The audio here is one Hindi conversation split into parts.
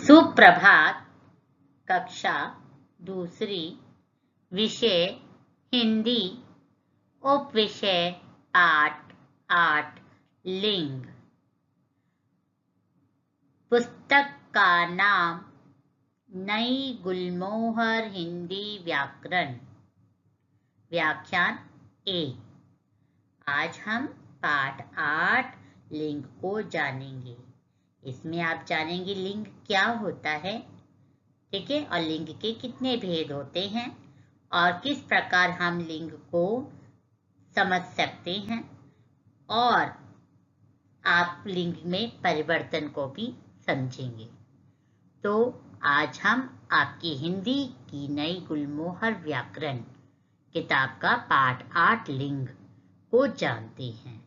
सुप्रभात। कक्षा दूसरी, विषय हिंदी, उपविषय पाठ 8 लिंग। पुस्तक का नाम नई गुलमोहर हिंदी व्याकरण। व्याख्यान 1। आज हम पाठ 8 लिंग को जानेंगे। इसमें आप जानेंगे लिंग क्या होता है, ठीक है, और लिंग के कितने भेद होते हैं और किस प्रकार हम लिंग को समझ सकते हैं, और आप लिंग में परिवर्तन को भी समझेंगे। तो आज हम आपकी हिंदी की नई गुलमोहर व्याकरण किताब का पाठ 8 लिंग को जानते हैं।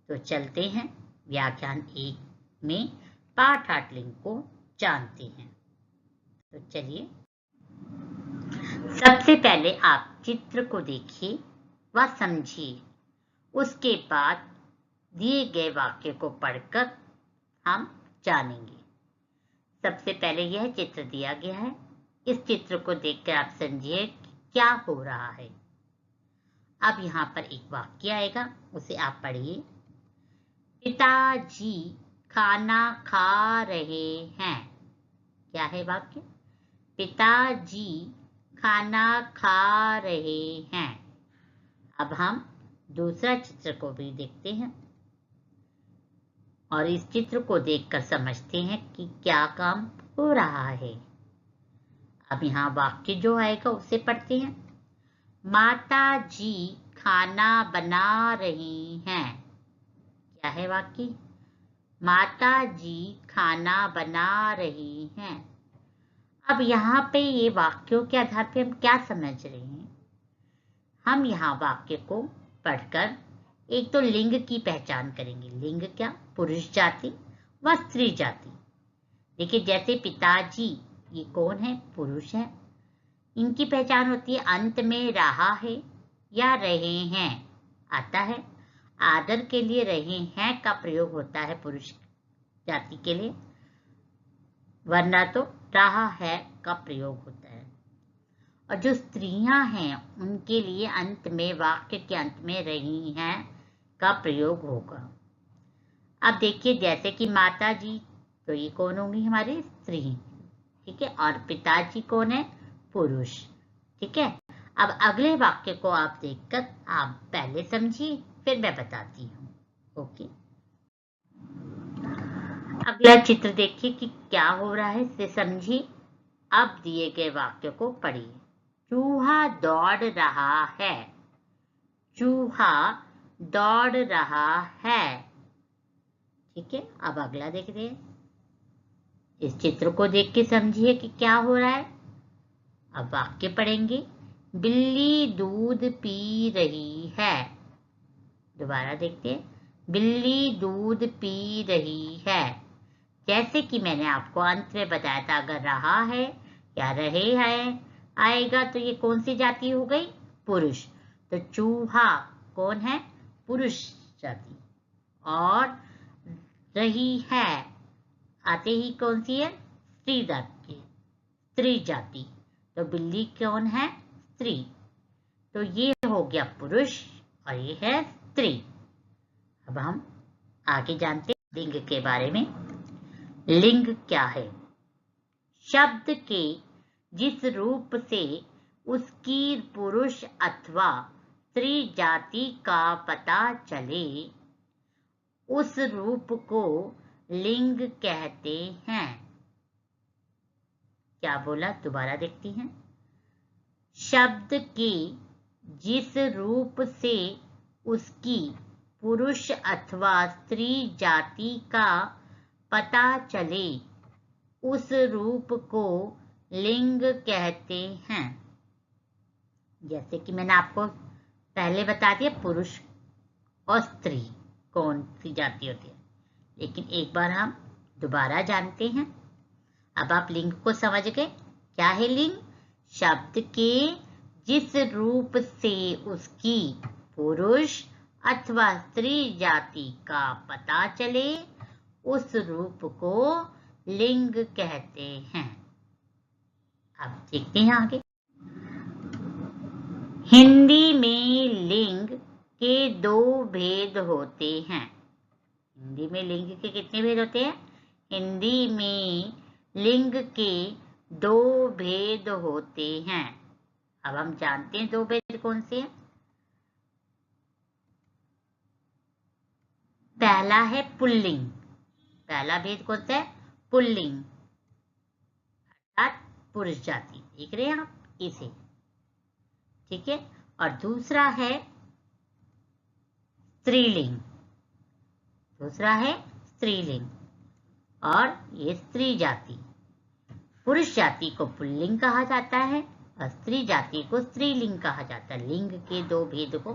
तो चलते हैं व्याख्यान 1 में पाठ 8 लिंग को जानते हैं। तो चलिए, सबसे पहले आप चित्र को देखिए व समझिए। उसके बाद दिए गए वाक्य को पढ़कर हम जानेंगे। सबसे पहले यह चित्र दिया गया है। इस चित्र को देखकर आप समझिए क्या हो रहा है। अब यहाँ पर एक वाक्य आएगा, उसे आप पढ़िए। पिताजी खाना खा रहे हैं। क्या है वाक्य? पिताजी खाना खा रहे हैं। अब हम दूसरा चित्र को भी देखते हैं और इस चित्र को देखकर समझते हैं कि क्या काम हो रहा है। अब यहाँ वाक्य जो आएगा उसे पढ़ते हैं। माता जी खाना बना रही हैं। क्या है वाक्य? माता जी खाना बना रही हैं। अब यहाँ पे ये वाक्यों के आधार पे हम क्या समझ रहे हैं? हम यहाँ वाक्य को पढ़कर एक तो लिंग की पहचान करेंगे। लिंग क्या? पुरुष जाति व स्त्री जाति। देखिए, जैसे पिताजी, ये कौन है? पुरुष है। इनकी पहचान होती है अंत में रहा है या रहे हैं आता है। आदर के लिए रहे हैं का प्रयोग होता है पुरुष जाति के लिए, वरना तो रहा है का प्रयोग होता है। और जो स्त्रियां हैं उनके लिए अंत में, वाक्य के अंत में रही हैं का प्रयोग होगा। अब देखिए, जैसे कि माता जी, तो ये कौन होंगी? हमारी स्त्री, ठीक है, और पिताजी कौन है? पुरुष, ठीक है। अब अगले वाक्य को आप देखकर आप पहले समझिए, फिर मैं बताती हूँ। ओके, अगला चित्र देखिए कि क्या हो रहा है, इसे समझिए। अब दिए गए वाक्य को पढ़िए। चूहा दौड़ रहा है। चूहा दौड़ रहा है, ठीक है। अब अगला देखते हैं। इस चित्र को देख के समझिए कि क्या हो रहा है। अब वाक्य पढ़ेंगे। बिल्ली दूध पी रही है। दोबारा देखते हैं। बिल्ली दूध पी रही है। जैसे कि मैंने आपको अंत में बताया था, अगर रहा है या रहे हैं आएगा तो ये कौन सी जाति हो गई? पुरुष। तो चूहा कौन है? पुरुष जाति। और रही है आते ही कौन सी है? स्त्री जाति, स्त्री जाति। तो बिल्ली कौन है? स्त्री। तो ये हो गया पुरुष और ये है स्त्री। अब हम आगे जानते हैं लिंग के बारे में। लिंग क्या है? शब्द के जिस रूप से उसकी पुरुष अथवा स्त्री जाति का पता चले, उस रूप को लिंग कहते हैं। क्या बोला? दोबारा देखती हैं। शब्द के जिस रूप से उसकी पुरुष अथवा स्त्री जाति का पता चले, उस रूप को लिंग कहते हैं। जैसे कि मैंने आपको पहले बता दिया, पुरुष और स्त्री कौन सी जाति होती है, लेकिन एक बार हम दोबारा जानते हैं। अब आप लिंग को समझ गए। क्या है लिंग? शब्द के जिस रूप से उसकी पुरुष अथवा स्त्री जाति का पता चले, उस रूप को लिंग कहते हैं। अब देखते हैं आगे। हिंदी में लिंग के दो भेद होते हैं। हिंदी में लिंग के कितने भेद होते हैं? हिंदी में लिंग के दो भेद होते हैं। अब हम जानते हैं दो भेद कौन से हैं। पहला है पुल्लिंग। पहला भेद कौन सा है? पुल्लिंग, अर्थात पुरुष जाति। देख रहे हैं आप इसे, ठीक है। और दूसरा है स्त्रीलिंग। दूसरा है स्त्रीलिंग, और ये स्त्री जाति। पुरुष जाति को पुल्लिंग कहा जाता है और स्त्री जाति को स्त्रीलिंग कहा जाता है। लिंग के दो भेद को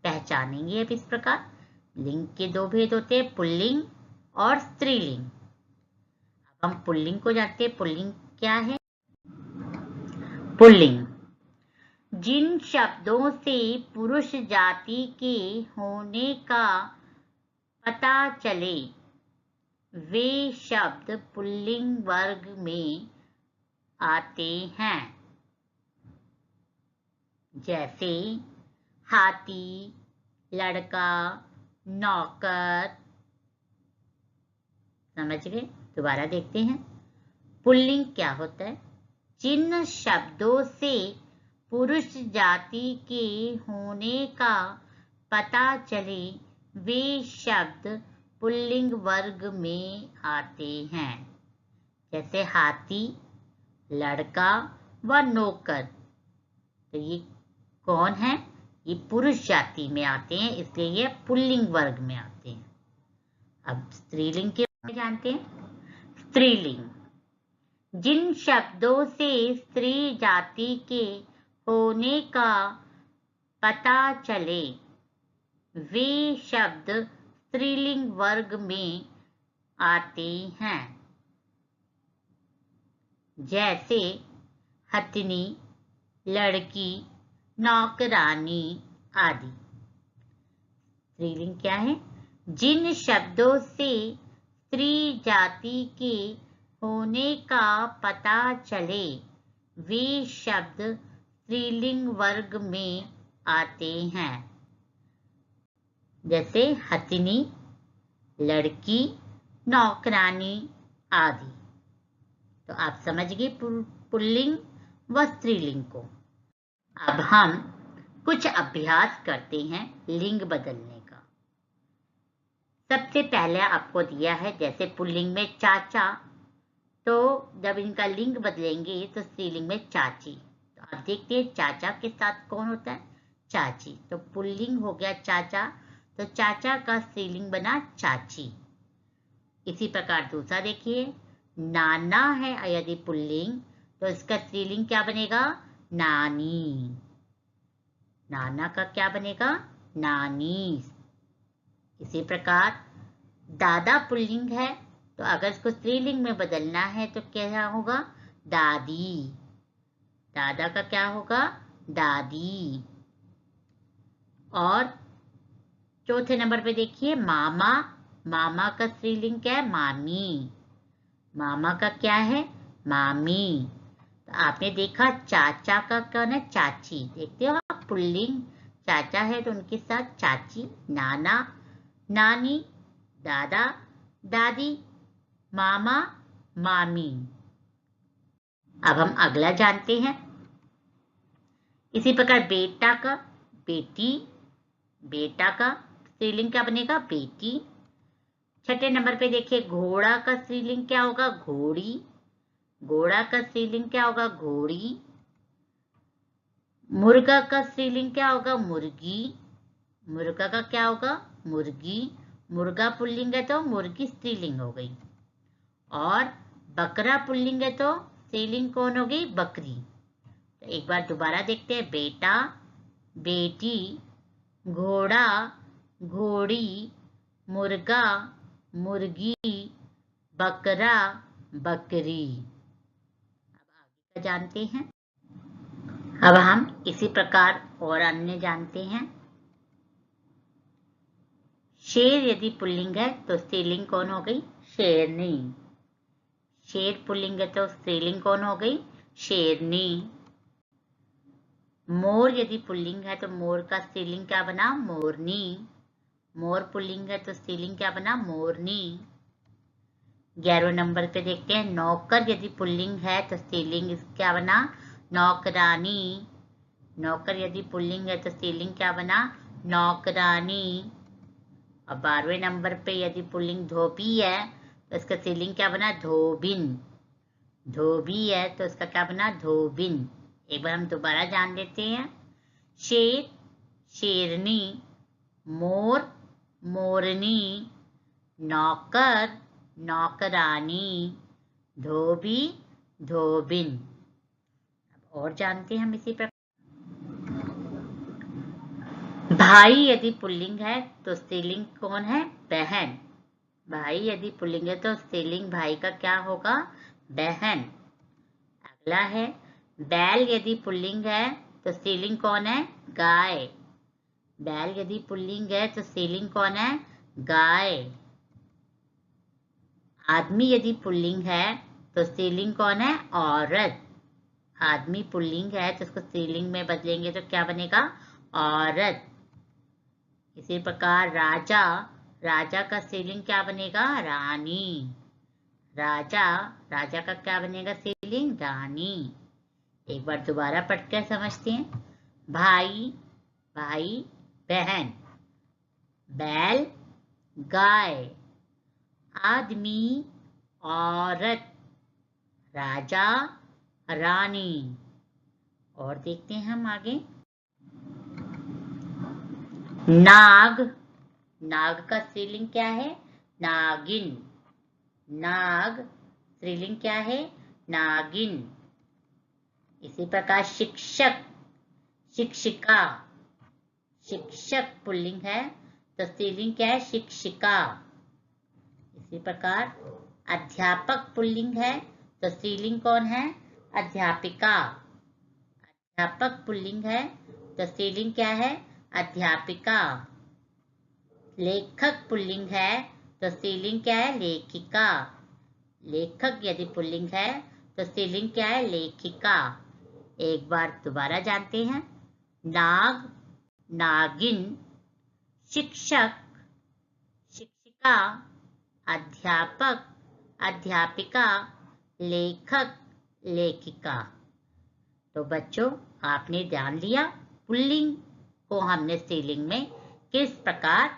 पहचानेंगे अब इस प्रकार। लिंग के दो भेद होते हैं, पुल्लिंग और स्त्रीलिंग। अब हम पुल्लिंग को जानते हैं। पुल्लिंग क्या है? पुल्लिंग जिन शब्दों से पुरुष जाति के होने का पता चले वे शब्द पुल्लिंग वर्ग में आते हैं। जैसे हाथी, लड़का, नौकर। समझ गए? दोबारा देखते हैं। पुल्लिंग क्या होता है? जिन शब्दों से पुरुष जाति के होने का पता चले वे शब्द पुल्लिंग वर्ग में आते हैं। जैसे हाथी, लड़का व नौकर। तो ये कौन है? ये पुरुष जाति में आते हैं, इसलिए ये पुल्लिंग वर्ग में आते हैं। अब स्त्रीलिंग के बारे में जानते हैं। स्त्रीलिंग जिन शब्दों से स्त्री जाति के होने का पता चले वे शब्द स्त्रीलिंग वर्ग में आते हैं। जैसे हथिनी, लड़की, नौकरानी आदि। स्त्रीलिंग क्या है? जिन शब्दों से स्त्री जाति के होने का पता चले वे शब्द स्त्रीलिंग वर्ग में आते हैं। जैसे हथिनी, लड़की, नौकरानी आदि। तो आप समझ गए पुल्लिंग व स्त्रीलिंग को। अब हम कुछ अभ्यास करते हैं लिंग बदलने का। सबसे पहले आपको दिया है, जैसे पुल्लिंग में चाचा, तो जब इनका लिंग बदलेंगे तो स्त्रीलिंग में चाची। तो आप देखते हैं चाचा के साथ कौन होता है? चाची। तो पुल्लिंग हो गया चाचा, तो चाचा का स्त्रीलिंग बना चाची। इसी प्रकार दूसरा देखिए, नाना है यदि पुल्लिंग तो इसका स्त्रीलिंग क्या बनेगा? नानी। नाना का क्या बनेगा? नानी। इसी प्रकार दादा पुल्लिंग है, तो अगर इसको स्त्रीलिंग में बदलना है तो क्या होगा? दादी। दादा का क्या होगा? दादी। और चौथे नंबर पे देखिए मामा। मामा का स्त्रीलिंग क्या है? मामी। मामा का क्या है? मामी। तो आपने देखा चाचा का कौन है? चाची। देखते हो आप, पुल्लिंग चाचा है तो उनके साथ चाची, नाना, नानी, दादा, दादी, मामा, मामी। अब हम अगला जानते हैं। इसी प्रकार बेटा का बेटी। बेटा का स्त्रीलिंग क्या बनेगा? बेटी। छठे नंबर पे देखिए घोड़ा का स्त्रीलिंग क्या होगा? घोड़ी। घोड़ा का स्त्रीलिंग क्या होगा? घोड़ी। मुर्गा का स्त्रीलिंग क्या होगा? मुर्गी। मुर्गा का क्या होगा? मुर्गी। मुर्गा पुल्लिंग है तो मुर्गी स्त्रीलिंग हो गई। और बकरा पुल्लिंग है तो स्त्रीलिंग कौन हो गई? बकरी। तो एक बार दोबारा देखते हैं। बेटा, बेटी, घोड़ा, घोड़ी, मुर्गा, मुर्गी, बकरा, बकरी। अब आगे का जानते हैं। अब हम इसी प्रकार और अन्य जानते हैं। शेर यदि पुल्लिंग है तो स्त्रीलिंग कौन हो गई? शेरनी। शेर पुल्लिंग है तो स्त्रीलिंग कौन हो गई? शेरनी। मोर यदि पुल्लिंग है तो मोर का स्त्रीलिंग क्या बना? मोरनी। मोर पुल्लिंग है तो स्त्रीलिंग क्या बना? मोरनी। 11वें नंबर पे देखते हैं, नौकर यदि पुल्लिंग है तो स्त्रीलिंग क्या बना? नौकरानी। नौकर यदि पुल्लिंग है तो स्त्रीलिंग क्या बना? नौकरानी। और 12वें नंबर पे यदि पुल्लिंग धोबी है तो इसका स्त्रीलिंग क्या बना? धोबिन। धोबी है तो इसका क्या बना? धोबिन। एक बार हम दोबारा जान लेते हैं। शेर, शेरनी। मोर, मोरनी। नौकर, नौकरानी। धोबी, धोबिन। और जानते हैं हम इसी प्रकार। भाई यदि पुल्लिंग है तो स्त्रीलिंग कौन है? बहन। भाई यदि पुल्लिंग है तो स्त्रीलिंग भाई का क्या होगा? बहन। अगला है, बैल यदि पुल्लिंग है तो स्त्रीलिंग कौन है? गाय। बैल यदि पुल्लिंग है तो स्त्रीलिंग कौन है? गाय। आदमी यदि पुल्लिंग है तो स्त्रीलिंग कौन है? औरत। आदमी पुल्लिंग है तो उसको स्त्रीलिंग में बदलेंगे तो क्या बनेगा? औरत। इसी प्रकार राजा, राजा का स्त्रीलिंग क्या बनेगा? रानी। राजा, राजा का क्या बनेगा स्त्रीलिंग? रानी। एक बार दोबारा पढ़कर समझते हैं। भाई, भाई, बहन। बैल, गाय। आदमी, औरत। राजा, रानी। और देखते हैं हम आगे। नाग, नाग का स्त्रीलिंग क्या है? नागिन। नाग, स्त्रीलिंग क्या है? नागिन। इसी प्रकार शिक्षक, शिक्षिका। शिक्षक पुल्लिंग है तो स्त्रीलिंग क्या है? शिक्षिका। इसी प्रकार अध्यापक पुल्लिंग है तो स्त्रीलिंग कौन है? अध्यापिका। अध्यापक पुल्लिंग है तो स्त्रीलिंग क्या है? अध्यापिका। लेखक पुल्लिंग है तो स्त्रीलिंग क्या है? लेखिका। लेखक यदि पुल्लिंग है तो स्त्रीलिंग क्या है? लेखिका। एक बार दोबारा जानते हैं। नाग, नागिन। शिक्षक, शिक्षिका। अध्यापक, अध्यापिका। लेखक, लेखिका। तो बच्चों, आपने ध्यान लिया पुल्लिंग को हमने स्त्रीलिंग में किस प्रकार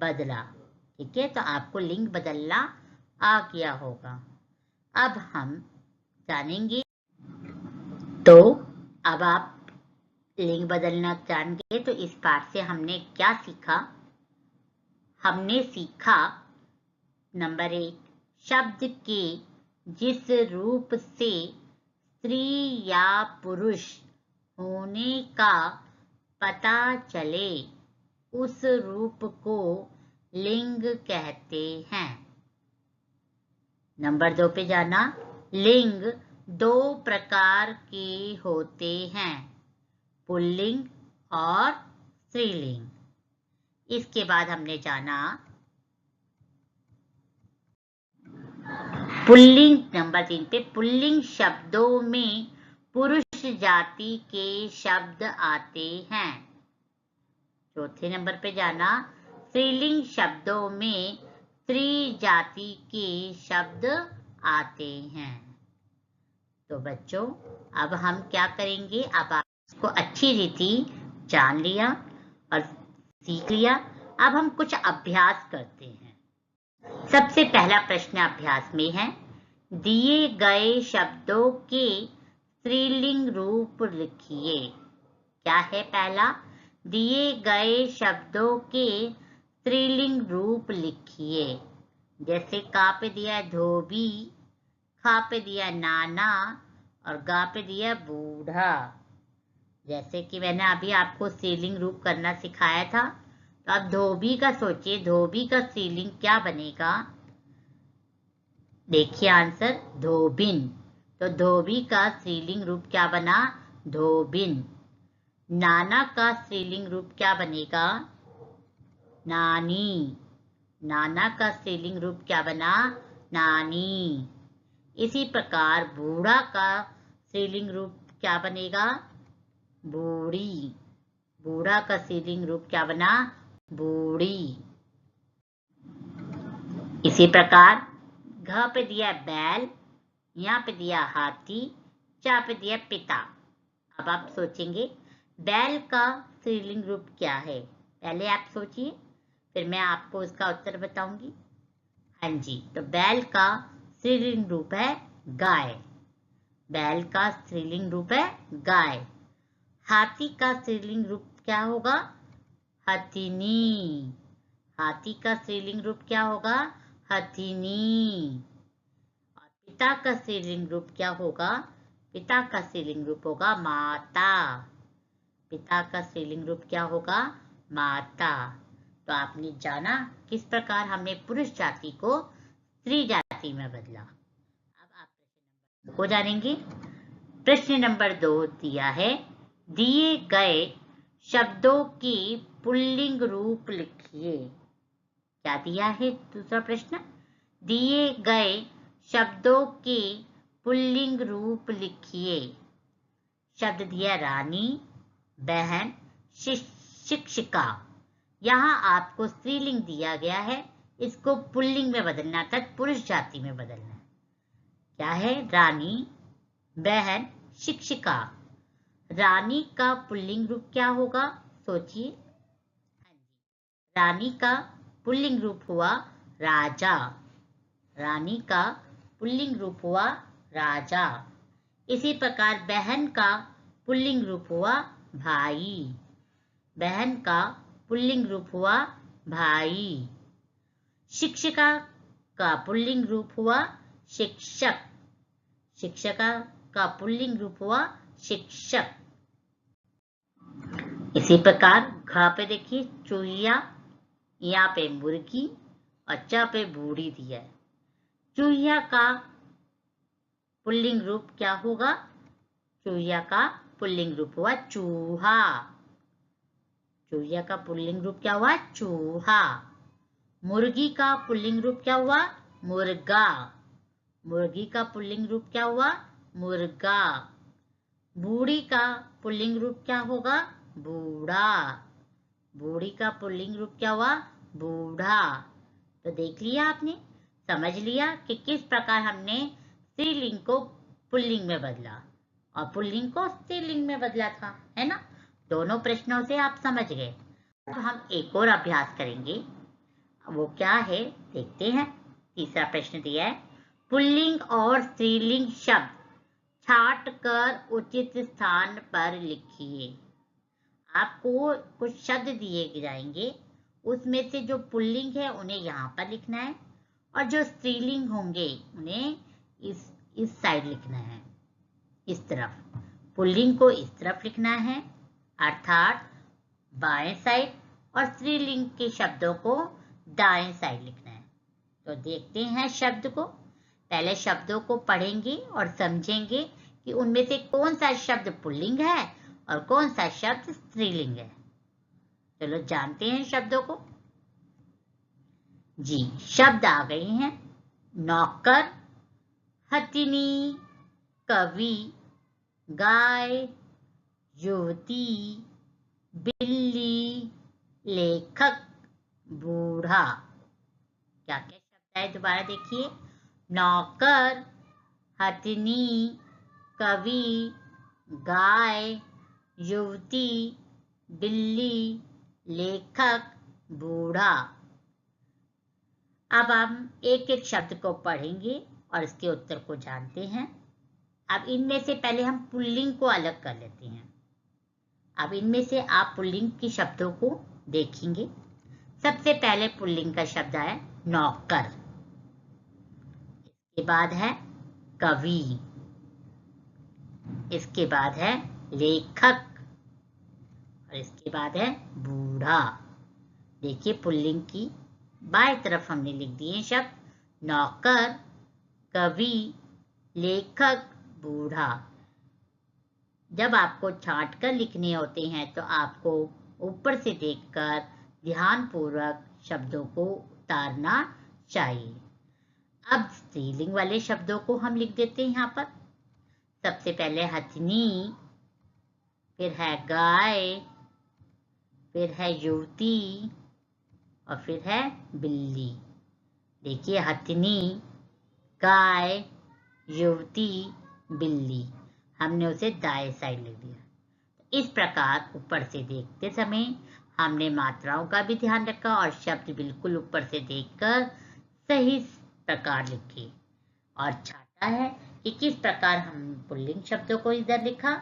बदला। ठीक है, तो आपको लिंग बदलना आ गया होगा। अब हम जानेंगे, तो अब आप लिंग बदलना जान गए तो इस पाठ से हमने क्या सीखा? हमने सीखा नंबर 1, शब्द के जिस रूप से स्त्री या पुरुष होने का पता चले उस रूप को लिंग कहते हैं। नंबर 2 पे जाना, लिंग 2 प्रकार के होते हैं, पुल्लिंग और स्त्रीलिंग। इसके बाद हमने जाना पुल्लिंग। नंबर 3 पे पुल्लिंग शब्दों में पुरुष जाति के शब्द आते हैं। चौथे नंबर पे जाना, स्त्रीलिंग शब्दों में स्त्री जाति के शब्द आते हैं। तो बच्चों, अब हम क्या करेंगे? अब आप इसको अच्छी रीति जान लिया और सीख लिया। अब हम कुछ अभ्यास करते हैं। सबसे पहला प्रश्न अभ्यास में है, दिए गए शब्दों के स्त्रीलिंग रूप लिखिए। क्या है पहला? दिए गए शब्दों के स्त्रीलिंग रूप लिखिए। जैसे का पे दिया है धोबी, खा पे दिया नाना और गा पे दिया बूढ़ा। जैसे कि मैंने अभी आपको स्त्रीलिंग रूप करना सिखाया था, तो अब धोबी का सोचिए, धोबी का स्त्रीलिंग क्या बनेगा? देखिए आंसर, धोबिन। तो धोबी का स्त्रीलिंग रूप क्या बना? धोबिन। नाना का स्त्रीलिंग रूप क्या बनेगा? नानी। नाना का स्त्रीलिंग रूप क्या बना? नानी। इसी प्रकार बूढ़ा का स्त्रीलिंग रूप क्या बनेगा? बूढ़ी। बूढ़ा का स्त्रीलिंग रूप क्या बना? बूढ़ी। इसी प्रकार घ पे दिया बैल, यहाँ पे दिया हाथी, चा पे दिया पिता। अब आप सोचेंगे बैल का स्त्रीलिंग रूप क्या है? पहले आप सोचिए, फिर मैं आपको इसका उत्तर बताऊंगी। हाँ जी, तो बैल का स्त्रीलिंग रूप है गाय। बैल का स्त्रीलिंग रूप है गाय। हाथी का स्त्रीलिंग रूप क्या होगा? हथिनी। हाथी का स्त्रीलिंग रूप क्या होगा? हथिनी। और पिता का स्त्रीलिंग रूप क्या होगा? पिता का स्त्रीलिंग रूप होगा माता। पिता का स्त्रीलिंग रूप क्या होगा? माता। तो आपने जाना किस प्रकार हमने पुरुष जाति को स्त्री जाति में बदला। अब आप प्रश्न नंबर 2 को जानेंगे। प्रश्न नंबर 2 दिया है, दिए गए शब्दों की पुल्लिंग रूप लिखिए। क्या दिया है? दूसरा प्रश्न, दिए गए शब्दों के पुल्लिंग रूप लिखिए। शब्द दिया रानी, बहन, शिक्षिका। यहाँ आपको स्त्रीलिंग दिया गया है, इसको पुल्लिंग में बदलना था, पुरुष जाति में बदलना है। क्या है? रानी, बहन, शिक्षिका। रानी का पुल्लिंग रूप क्या होगा? सोचिए। रानी का पुल्लिंग रूप हुआ राजा। रानी का पुल्लिंग रूप हुआ राजा। इसी प्रकार बहन का पुल्लिंग रूप हुआ भाई। बहन का पुल्लिंग रूप हुआ भाई। शिक्षिका का पुल्लिंग रूप हुआ शिक्षक। शिक्षिका का पुल्लिंग रूप हुआ शिक्षक। इसी प्रकार घ पे देखिए चूहिया, यहाँ पे मुर्गी और च पे बूढ़ी दिया है। चूहिया का पुल्लिंग रूप क्या होगा? चूहिया का पुल्लिंग रूप हुआ चूहा। चूहिया का पुल्लिंग रूप क्या हुआ? चूहा। मुर्गी का पुल्लिंग रूप क्या हुआ? मुर्गा। मुर्गी का पुल्लिंग रूप क्या हुआ? मुर्गा। बूढ़ी का पुल्लिंग रूप क्या होगा? बूढ़ा। बूढ़ी का पुल्लिंग रूप क्या हुआ? बूढ़ा। तो देख लिया आपने, समझ लिया कि किस प्रकार हमने स्त्रीलिंग को पुल्लिंग में बदला और पुल्लिंग को स्त्रीलिंग में बदला था, है ना? दोनों प्रश्नों से आप समझ गए। अब हम एक और अभ्यास करेंगे, वो क्या है देखते हैं। तीसरा प्रश्न दिया है, पुल्लिंग और स्त्रीलिंग शब्द छांट कर उचित स्थान पर लिखिए। आपको कुछ शब्द दिए जाएंगे, उसमें से जो पुल्लिंग है उन्हें यहाँ पर लिखना है और जो स्त्रीलिंग होंगे उन्हें इस साइड लिखना है, इस तरफ। पुल्लिंग को इस तरफ लिखना है अर्थात बाएं साइड, और स्त्रीलिंग के शब्दों को दाएं साइड लिखना है। तो देखते हैं शब्द को। पहले शब्दों को पढ़ेंगे और समझेंगे कि उनमें से कौन सा शब्द पुल्लिंग है और कौन सा शब्द स्त्रीलिंग है। चलो जानते हैं शब्दों को। जी, शब्द आ गए हैं। नौकर, हथिनी, कवि, गाय, युवती, बिल्ली, लेखक, बूढ़ा। क्या क्या शब्द है दोबारा देखिए। नौकर, हथिनी, कवि, गाय, युवती, बिल्ली, लेखक, बूढ़ा। अब हम एक एक शब्द को पढ़ेंगे और इसके उत्तर को जानते हैं। अब इनमें से पहले हम पुल्लिंग को अलग कर लेते हैं। अब इनमें से आप पुल्लिंग के शब्दों को देखेंगे। सबसे पहले पुल्लिंग का शब्द है नौकर, इसके बाद है कवि, इसके बाद है लेखक और इसके बाद है बूढ़ा। देखिए पुल्लिंग की बाएं तरफ हमने लिख दिए शब्द नौकर, कवि, लेखक, बूढ़ा। जब आपको छांट कर लिखने होते हैं तो आपको ऊपर से देखकर ध्यानपूर्वक शब्दों को उतारना चाहिए। अब स्त्रीलिंग वाले शब्दों को हम लिख देते हैं यहाँ पर। सबसे पहले हथनी, फिर है गाय, फिर है युवती और फिर है बिल्ली। देखिए, हथनी, गाय, युवती, बिल्ली, हमने उसे दाएं साइड लिख दिया। इस प्रकार ऊपर से देखते समय हमने मात्राओं का भी ध्यान रखा और शब्द बिल्कुल ऊपर से देखकर सही प्रकार लिखे। और छाटा है कि किस प्रकार हम पुल्लिंग शब्दों को इधर लिखा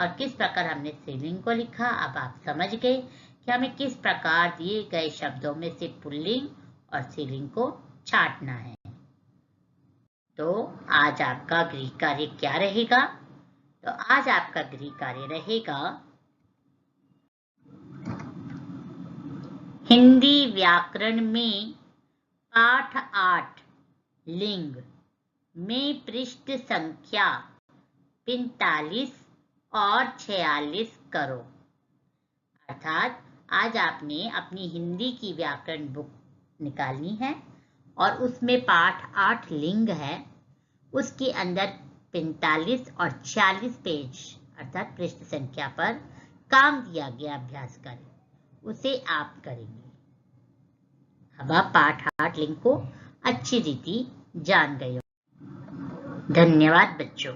और किस प्रकार हमने स्त्रीलिंग को लिखा। अब आप समझ गए कि हमें किस प्रकार दिए गए शब्दों में से पुल्लिंग और स्त्रीलिंग को छाटना है। तो आज आपका गृह कार्य क्या रहेगा? तो आज आपका गृह कार्य रहेगा हिंदी व्याकरण में पाठ 8 लिंग में पृष्ठ संख्या 45 और 46 करो। अर्थात आज आपने अपनी हिंदी की व्याकरण बुक निकालनी है और उसमें पाठ 8 लिंग है, उसके अंदर 45 और 46 पेज अर्थात पृष्ठ संख्या पर काम दिया गया अभ्यास कार्य, उसे आप करेंगे। अब आप पाठ 8 लिंग को अच्छी रीति जान गए हो। धन्यवाद बच्चों।